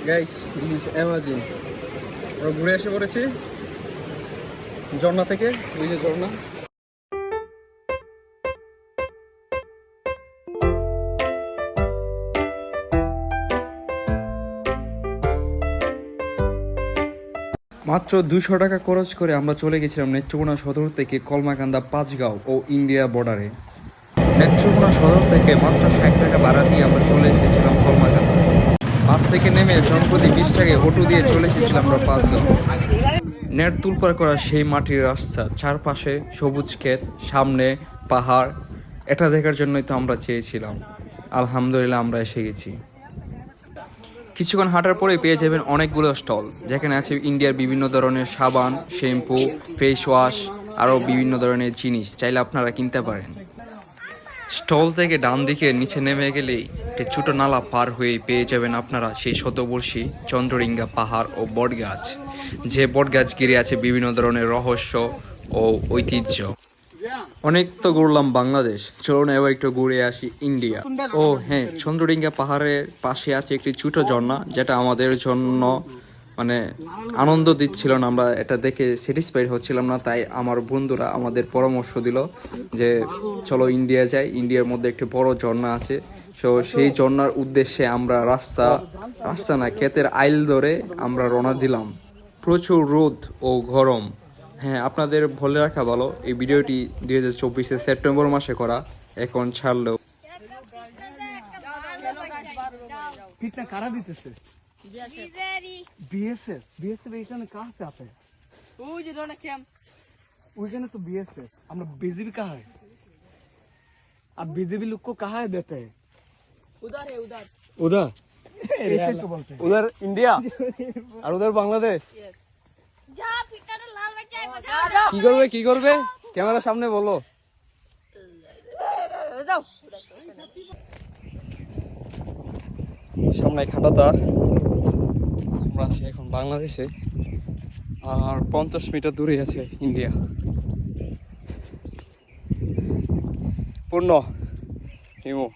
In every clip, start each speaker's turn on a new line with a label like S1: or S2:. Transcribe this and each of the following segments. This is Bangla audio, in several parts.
S1: Guys, this is amazing. আমরা ঘুরে এসে পড়েছি ঝর্ণা থেকে। ওই যে ঝর্ণা। মাত্র 200 টাকা খরচ করে আমরা চলে গেছিলাম নেত্রকোনা সদর থেকে কলমাকান্দা পাঁচগাঁও ও ইন্ডিয়া বর্ডারে। নেত্রকোনা সদর থেকে মাত্র 60 টাকা ভাড়া দিয়ে আমরা চলে এসেছিলাম কলমাকান্দা। বাস থেকে নেমে জনপ্রতি 20 টাকায় অটো দিয়ে চলে এসেছিলাম আমরা পাঁচগাঁও। নেট তুলপার করা সেই মাটির রাস্তা, চারপাশে সবুজ ক্ষেত, সামনে পাহাড়। এটা দেখার জন্যই তো আমরা চেয়েছিলাম। আলহামদুলিল্লাহ আমরা এসে গেছি। কিছুক্ষণ হাঁটার পরে পেয়ে যাবেন অনেকগুলো স্টল, যেখানে আছে ইন্ডিয়ার বিভিন্ন ধরনের সাবান, শ্যাম্পু, ফেস ওয়াশ, আরও বিভিন্ন ধরনের জিনিস চাইলে আপনারা কিনতে পারেন। স্টল থেকে ডান দিকে নিচে নেমে গেলেই একটি ছোট নালা পার হয়ে পেয়ে যাবেন আপনারা সেই শতবর্ষী চন্দ্রডিঙ্গা পাহাড় ও বটগাছ, যে বটগাছ ঘিরে আছে বিভিন্ন ধরনের রহস্য ও ঐতিহ্য। অনেক তো ঘুরলাম বাংলাদেশ, চলুন এবার একটু ঘুরে আসি ইন্ডিয়া। ও হ্যাঁ, চন্দ্রডিঙ্গা পাহাড়ের পাশে আছে একটি ছোট ঝর্ণা, যেটা আমাদের জন্য মানে আনন্দ দিচ্ছিল না, আমরা এটা দেখে স্যাটিসফাইড হচ্ছিলাম না। তাই আমার বন্ধুরা আমাদের পরামর্শ দিল যে চলো ইন্ডিয়া যাই, ইন্ডিয়ার মধ্যে একটি বড় ঝর্ণা আছে। সো সেই ঝর্ণার উদ্দেশ্যে আমরা রাস্তা না ক্ষেতের আইল ধরে আমরা রওনা দিলাম। প্রচুর রোদ ও গরম। হ্যাঁ, আপনাদের বলে রাখা ভালো, এই ভিডিওটি 2024 সেপ্টেম্বর মাসে করা, এখন ছাড়লেও
S2: कितना करा देते से बीएसएफ बीएसएफ এখানে कहां से आते हैं ওই যে ধরনা ক্যাম্প ওইখানে तो बीएसएफ আমরা बीजेपी कहां है अब बीजेपी लोग को कहां है देते हैं उधर है उधर ऐसे तो बोलते हैं उधर इंडिया और उधर बांग्लादेश যা পিটারে লাল বাচ্চাই কথা কি করবে ক্যামেরার সামনে বলো যাও সামনে খাটাতার। আমরা আছি এখন বাংলাদেশে, আর 50 মিটার দূরে আছে ইন্ডিয়া। পূর্ণ হিমু।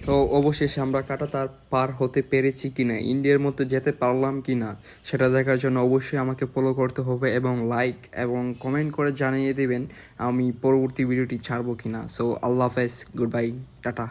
S2: তো অবশেষে আমরা কাটাতার পার হতে পেরেছি কিনা, ইন্ডিয়ার মধ্যে যেতে পারলাম কিনা, সেটা দেখার জন্য অবশ্যই আমাকে ফলো করতে হবে এবং লাইক এবং কমেন্ট করে জানিয়ে দেবেন আমি পরবর্তী ভিডিওটি ছাড়বো কিনা। সো আল্লাহ হাফেজ, গুড বাই, টাটা।